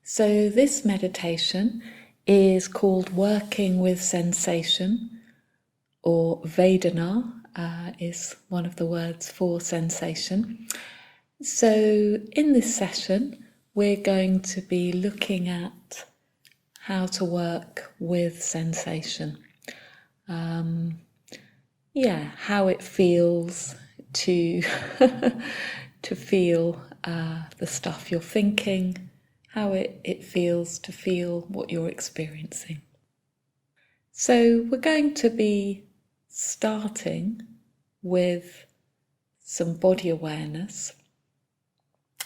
So this meditation is called Working with Sensation, or Vedana is one of the words for sensation. So in this session, we're going to be looking at how to work with sensation. How it feels to to feel the stuff you're thinking, how it feels to feel what you're experiencing. So we're going to be starting with some body awareness.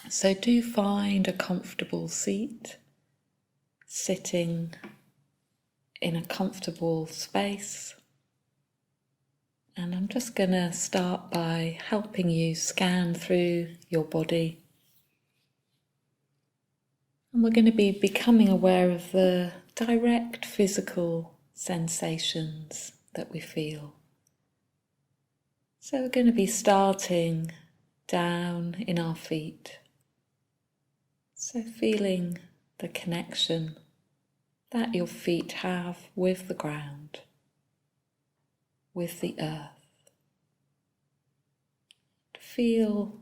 So do find a comfortable seat, sitting in a comfortable space. And I'm just going to start by helping you scan through your body. And we're going to be becoming aware of the direct physical sensations that we feel. So we're going to be starting down in our feet. So feeling the connection that your feet have with the ground, with the earth. To feel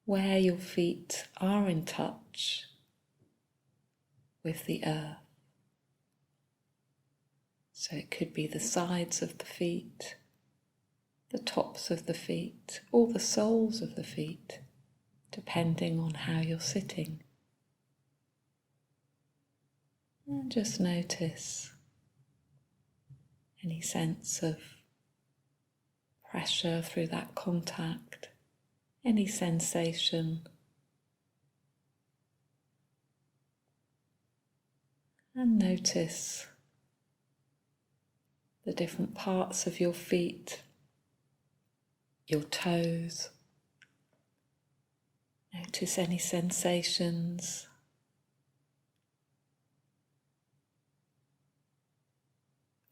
where your feet are in touch with the earth. So it could be the sides of the feet, the tops of the feet, or the soles of the feet, depending on how you're sitting. And just notice any sense of pressure through that contact, any sensation. And notice the different parts of your feet, your toes. Notice any sensations.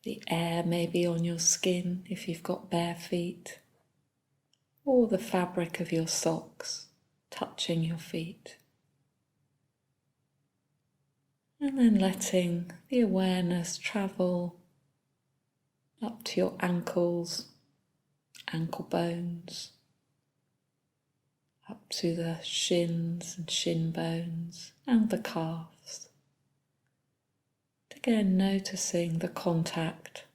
The air maybe on your skin if you've got bare feet, or the fabric of your socks touching your feet. And then letting the awareness travel up to your ankles, ankle bones, up to the shins and shin bones and the calves. Again, noticing the contact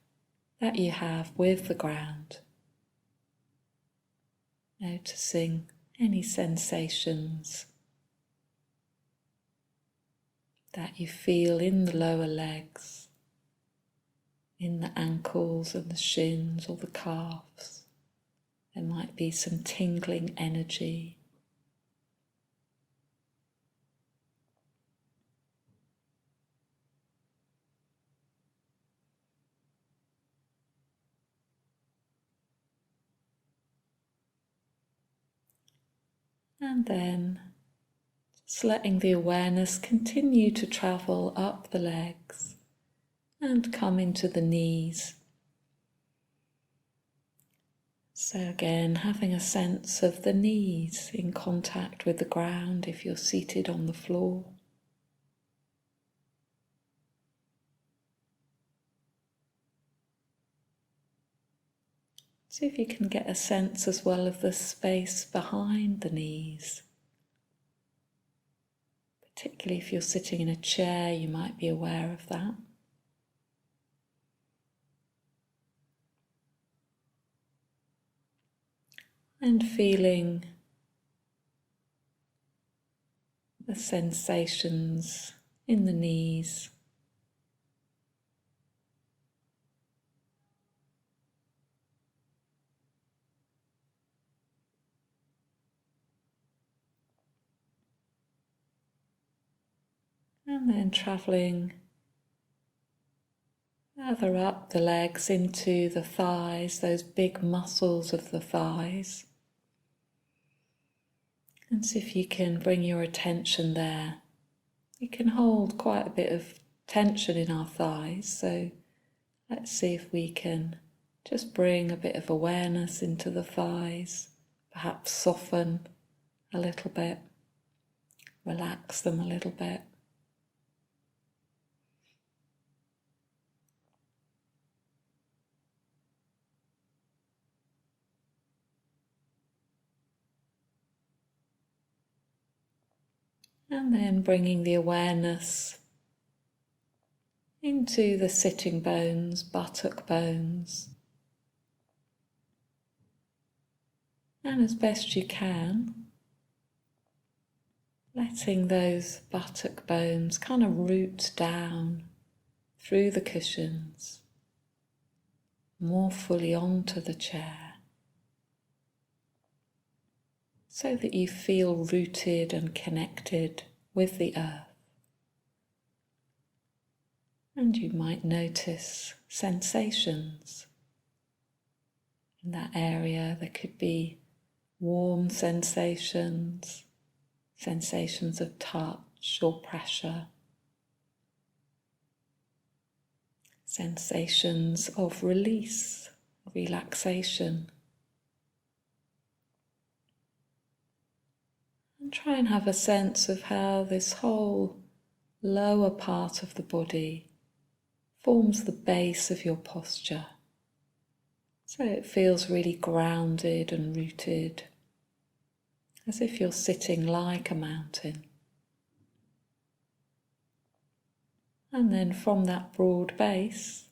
that you have with the ground. Noticing any sensations that you feel in the lower legs, in the ankles and the shins or the calves. There might be some tingling energy. And then just letting the awareness continue to travel up the legs and come into the knees. So again, having a sense of the knees in contact with the ground if you're seated on the floor. See if you can get a sense as well of the space behind the knees. Particularly if you're sitting in a chair, you might be aware of that. And feeling the sensations in the knees. And then travelling further up the legs into the thighs, those big muscles of the thighs. And see if you can bring your attention there. We can hold quite a bit of tension in our thighs, so let's see if we can just bring a bit of awareness into the thighs, perhaps soften a little bit. relax them a little bit. And then bringing the awareness into the sitting bones, buttock bones. And as best you can, letting those buttock bones kind of root down through the cushions, more fully onto the chair, so that you feel rooted and connected with the earth. And you might notice sensations in that area. There could be warm sensations, sensations of touch or pressure, sensations of release, relaxation. And try and have a sense of how this whole lower part of the body forms the base of your posture. So it feels really grounded and rooted, as if you're sitting like a mountain. And then from that broad base,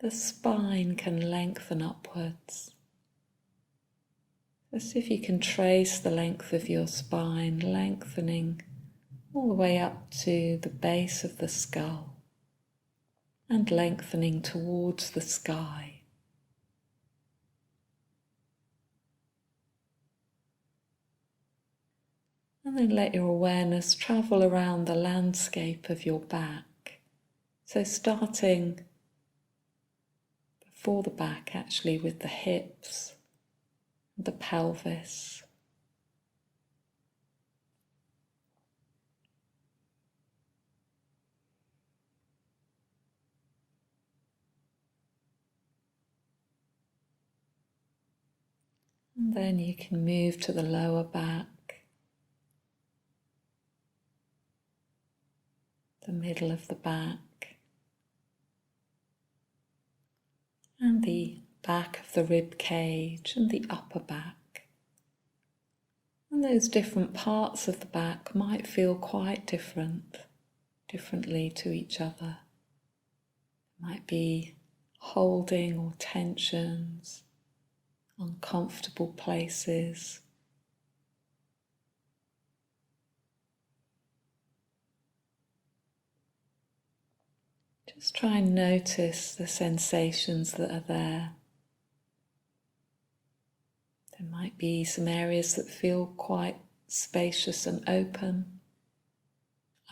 the spine can lengthen upwards. As if you can trace the length of your spine, lengthening all the way up to the base of the skull and lengthening towards the sky. And then let your awareness travel around the landscape of your back. So starting before the back, actually, with the hips, the pelvis. And then you can move to the lower back, the middle of the back, and the back of the rib cage and the upper back. And those different parts of the back might feel quite differently to each other. Might be holding or tensions, uncomfortable places. Just try and notice the sensations that are there. There might be some areas that feel quite spacious and open.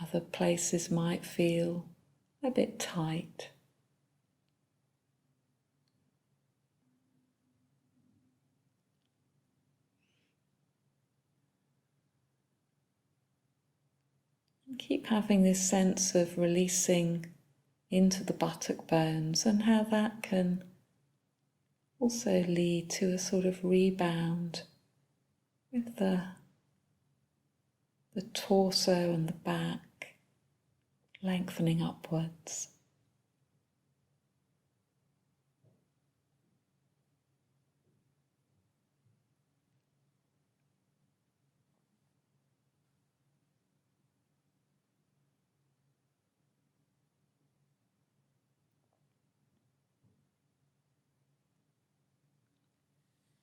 Other places might feel a bit tight. And keep having this sense of releasing into the buttock bones, and how that can also lead to a sort of rebound with the torso and the back lengthening upwards.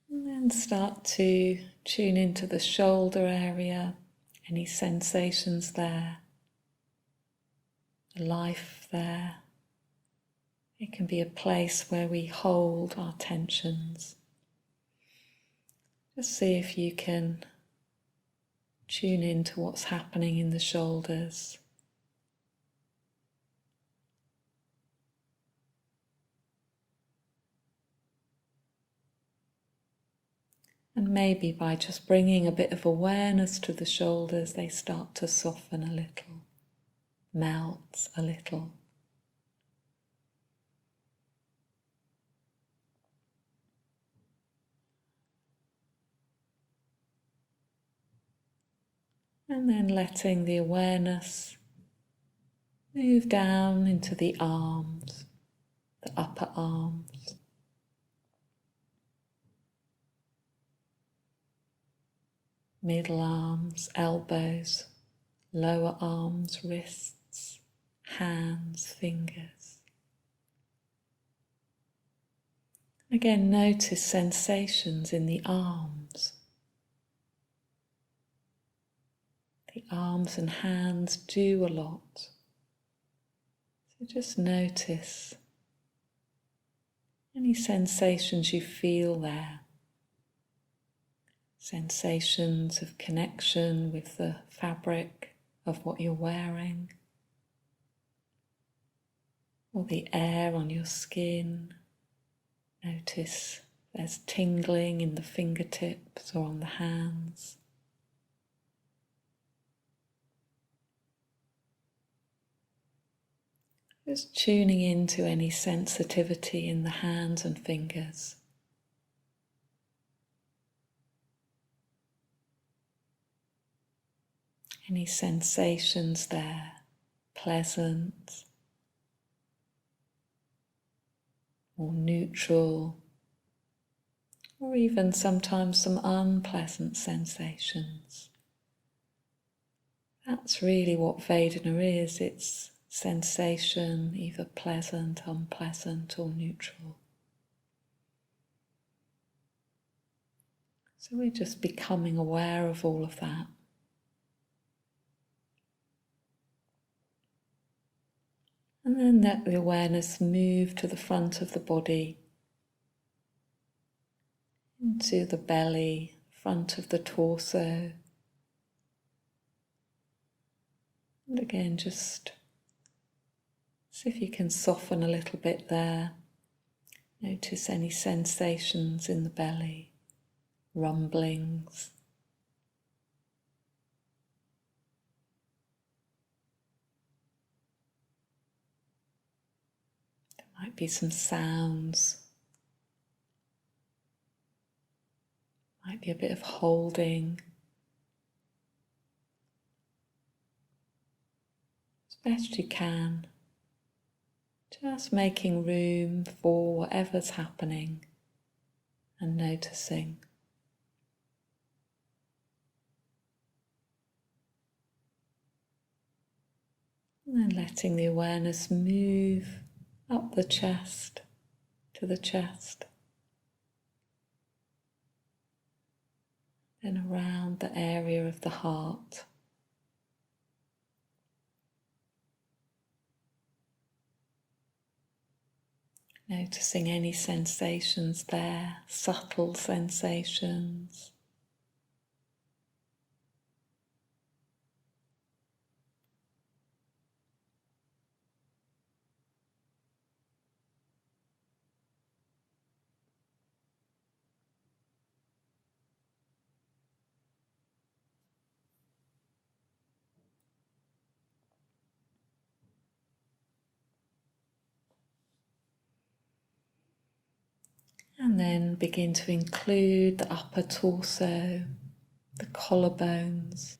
And then start to tune into the shoulder area, any sensations there, life there. It can be a place where we hold our tensions. Just see if you can tune into what's happening in the shoulders. And maybe by just bringing a bit of awareness to the shoulders, they start to soften a little, melt a little. And then letting the awareness move down into the arms, the upper arms, middle arms, elbows, lower arms, wrists, hands, fingers. Again, notice sensations in the arms. The arms and hands do a lot. So just notice any sensations you feel there. Sensations of connection with the fabric of what you're wearing, or the air on your skin. Notice there's tingling in the fingertips or on the hands. Just tuning into any sensitivity in the hands and fingers. Any sensations there, pleasant or neutral, or even sometimes some unpleasant sensations. That's really what Vedana is. It's sensation, either pleasant, unpleasant, or neutral. So we're just becoming aware of all of that. And then let the awareness move to the front of the body, into the belly, front of the torso. And again, just see if you can soften a little bit there. Notice any sensations in the belly, rumblings. Might be some sounds, might be a bit of holding. As best you can, just making room for whatever's happening and noticing. And then letting the awareness move up the chest to the chest, then around the area of the heart. Noticing any sensations there, subtle sensations. And then begin to include the upper torso, the collarbones,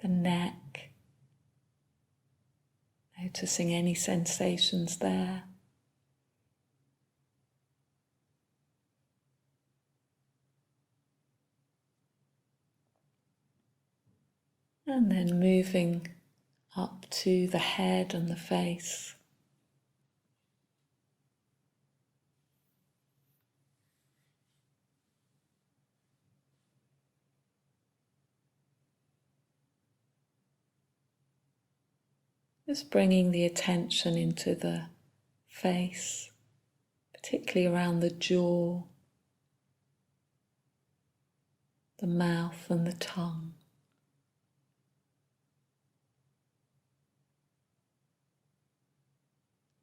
the neck, noticing any sensations there. And then moving up to the head and the face. Just bringing the attention into the face, particularly around the jaw, the mouth and the tongue.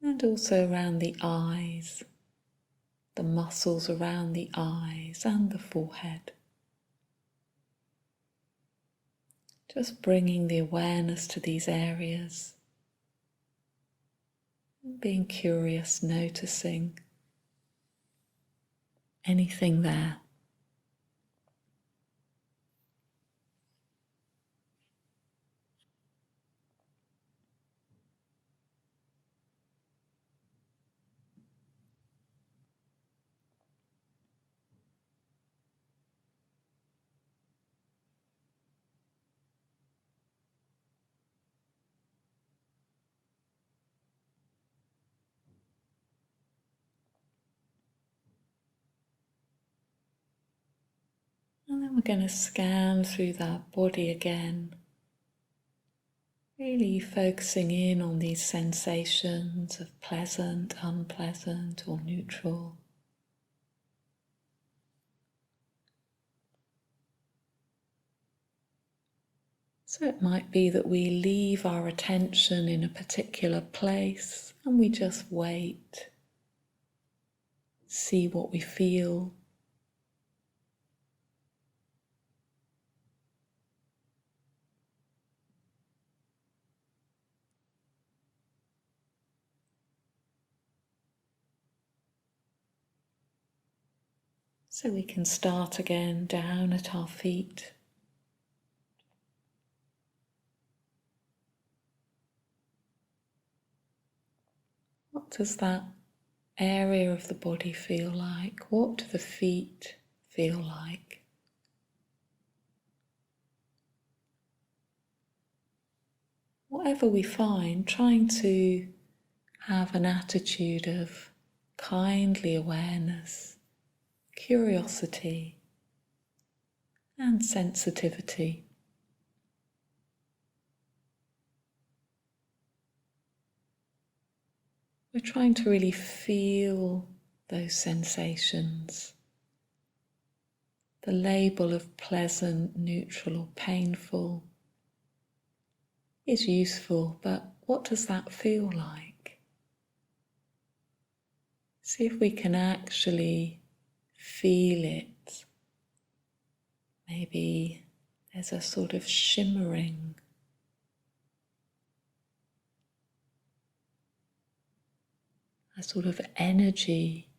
And also around the eyes, the muscles around the eyes and the forehead. Just bringing the awareness to these areas. Being curious, noticing anything there. And we're going to scan through that body again, really focusing in on these sensations of pleasant, unpleasant, or neutral. So it might be that we leave our attention in a particular place and we just wait, see what we feel. So we can start again down at our feet. What does that area of the body feel like? What do the feet feel like? Whatever we find, trying to have an attitude of kindly awareness, curiosity, and sensitivity. We're trying to really feel those sensations. The label of pleasant, neutral, or painful is useful, but what does that feel like? See if we can actually feel it. Maybe there's a sort of shimmering, a sort of energy.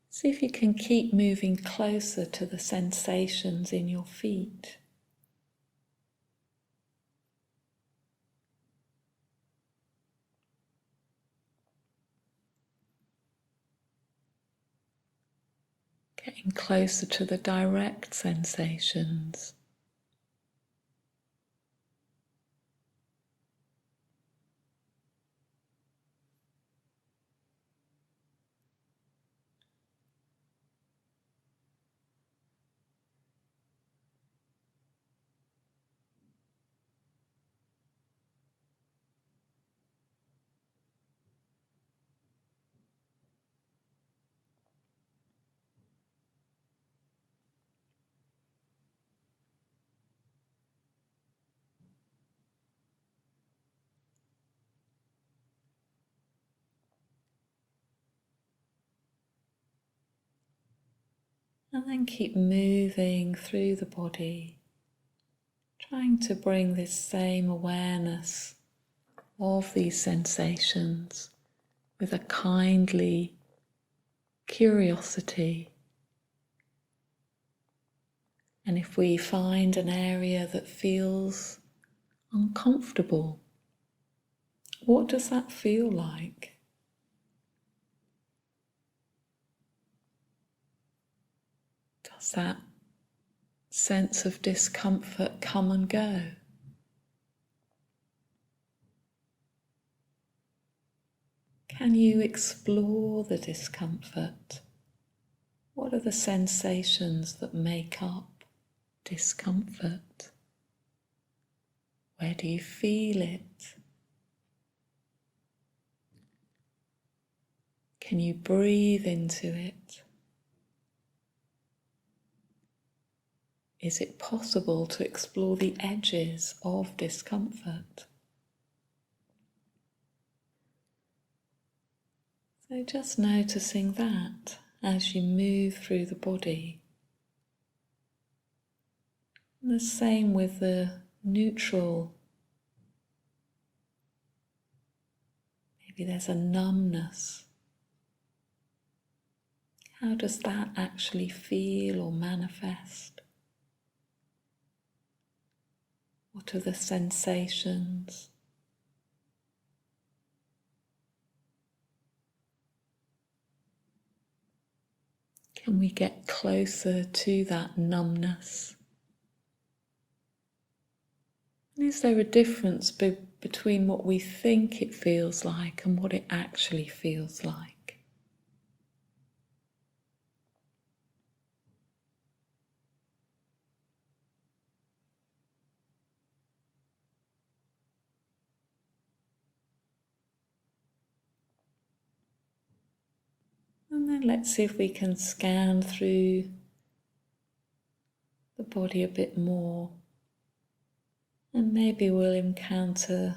See if you can keep moving closer to the sensations in your feet. Getting closer to the direct sensations. And then keep moving through the body, trying to bring this same awareness of these sensations with a kindly curiosity. And if we find an area that feels uncomfortable, what does that feel like? Does that sense of discomfort come and go? Can you explore the discomfort? What are the sensations that make up discomfort? Where do you feel it? Can you breathe into it? Is it possible to explore the edges of discomfort? So just noticing that as you move through the body. And the same with the neutral. Maybe there's a numbness. How does that actually feel or manifest? What are the sensations? Can we get closer to that numbness? And is there a difference between what we think it feels like and what it actually feels like? then let's see if we can scan through the body a bit more. And maybe we'll encounter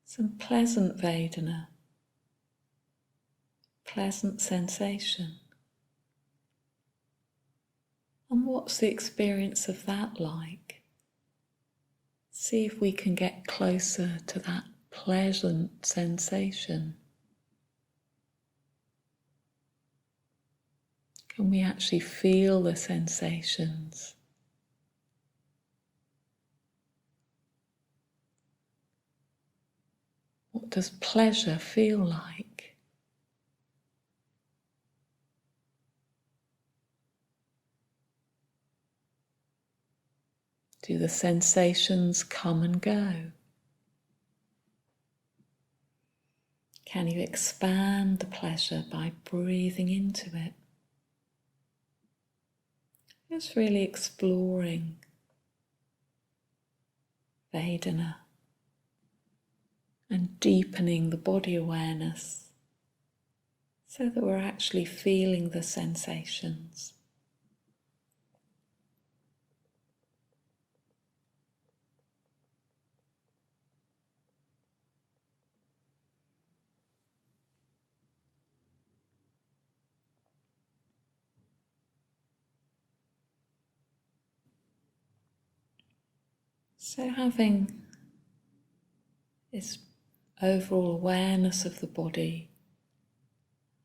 some pleasant Vedana, pleasant sensation. And what's the experience of that like? See if we can get closer to that pleasant sensation. Can we actually feel the sensations? What does pleasure feel like? Do the sensations come and go? Can you expand the pleasure by breathing into it? Just really exploring Vedana and deepening the body awareness so that we're actually feeling the sensations. So having this overall awareness of the body,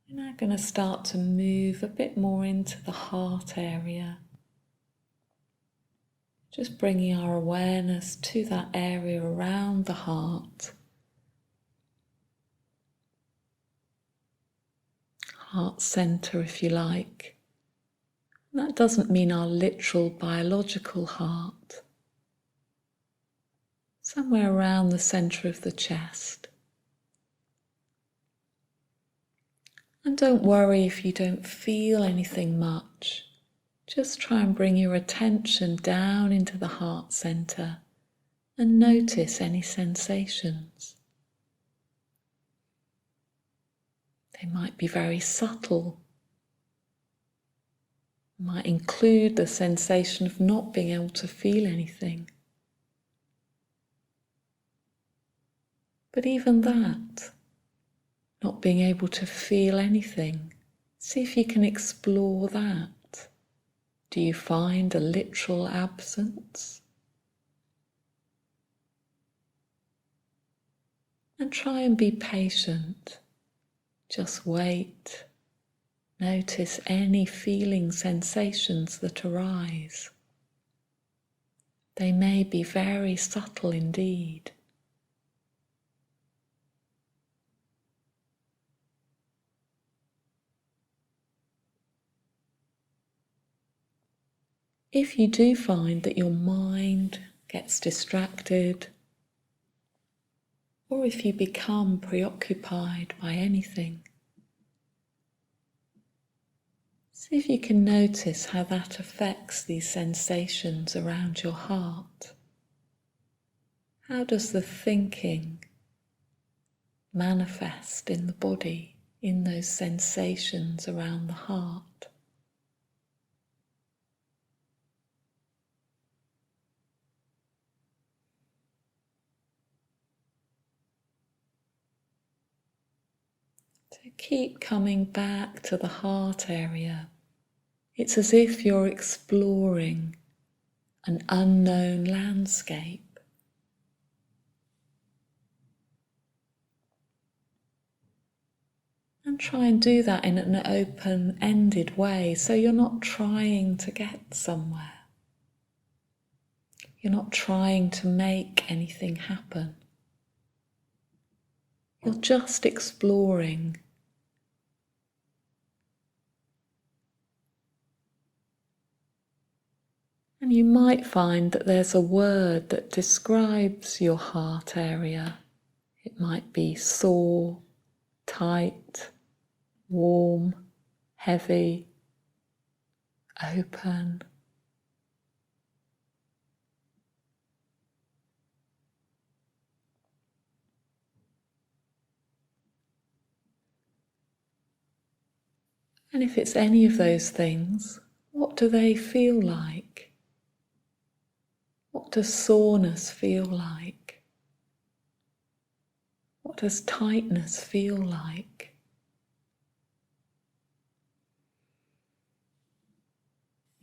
we're now going to start to move a bit more into the heart area. Just bringing our awareness to that area around the heart. Heart center, if you like. And that doesn't mean our literal biological heart. Somewhere around the center of the chest. And don't worry if you don't feel anything much. Just try and bring your attention down into the heart center and notice any sensations. They might be very subtle. Might include the sensation of not being able to feel anything. But even that, not being able to feel anything, see if you can explore that. Do you find a literal absence? And try and be patient. Just wait. Notice any feeling sensations that arise. They may be very subtle indeed. If you do find that your mind gets distracted, or if you become preoccupied by anything, see if you can notice how that affects these sensations around your heart. How does the thinking manifest in the body, in those sensations around the heart? So keep coming back to the heart area. It's as if you're exploring an unknown landscape. And try and do that in an open-ended way, so you're not trying to get somewhere. You're not trying to make anything happen. You're just exploring. And you might find that there's a word that describes your heart area. It might be sore, tight, warm, heavy, open. And if it's any of those things, what do they feel like? What does soreness feel like? What does tightness feel like?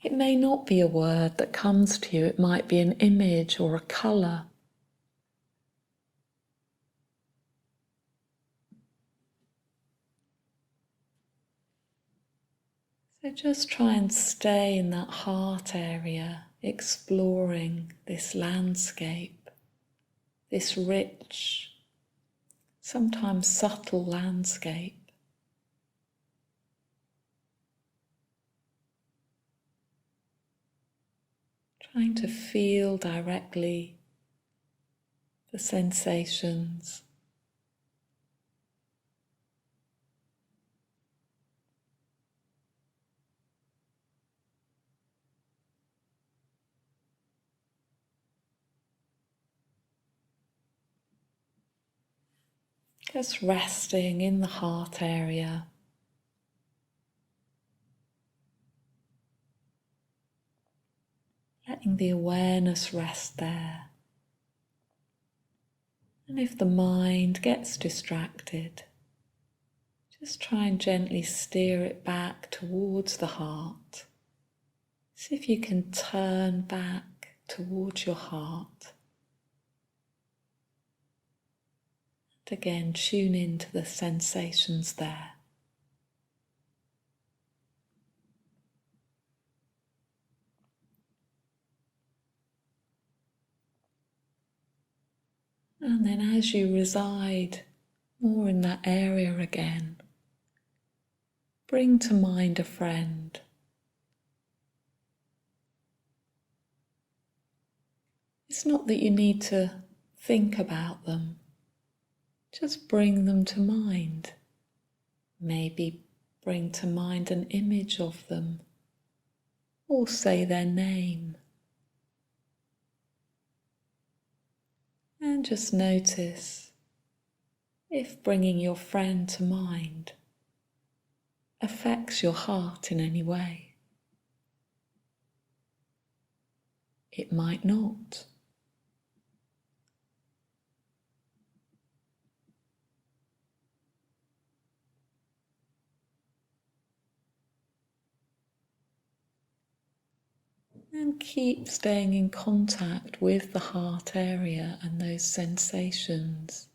It may not be a word that comes to you, it might be an image or a colour. So just try and stay in that heart area, exploring this landscape, this rich, sometimes subtle landscape. Trying to feel directly the sensations. Just resting in the heart area. Letting the awareness rest there. And if the mind gets distracted, just try and gently steer it back towards the heart. See if you can turn back towards your heart. And again, tune into the sensations there. And then as you reside more in that area again, bring to mind a friend. It's not that you need to think about them, just bring them to mind. Maybe bring to mind an image of them, or say their name. And just notice if bringing your friend to mind affects your heart in any way. It might not. And keep staying in contact with the heart area and those sensations.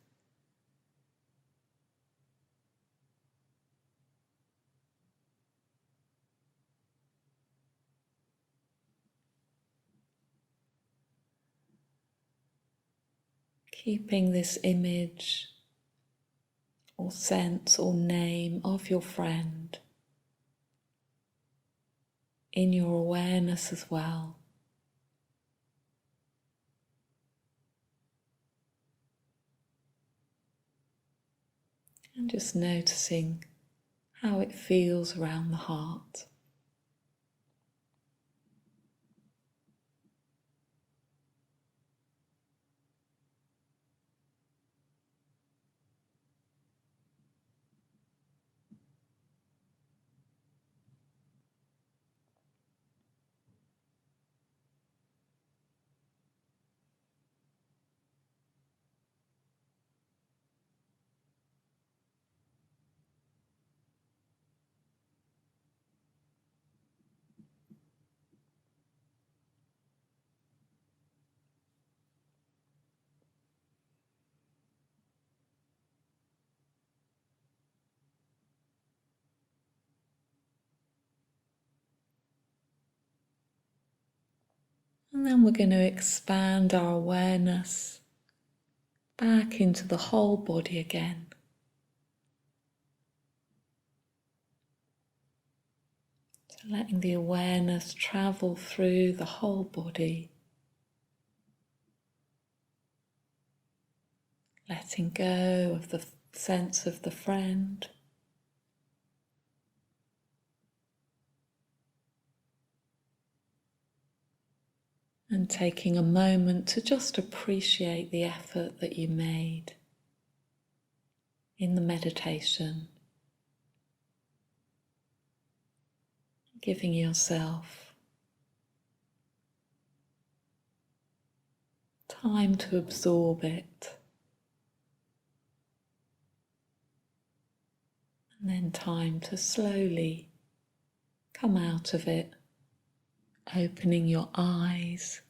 Keeping this image or sense or name of your friend in your awareness as well. And just noticing how it feels around the heart. And then we're going to expand our awareness back into the whole body again. So letting the awareness travel through the whole body. Letting go of the sense of the friend. And taking a moment to just appreciate the effort that you made in the meditation. giving yourself time to absorb it, and then time to slowly come out of it, opening your eyes.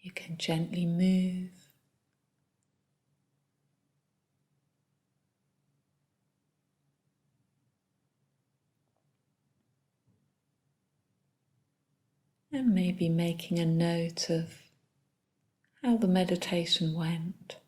You can gently move and maybe making a note of how the meditation went.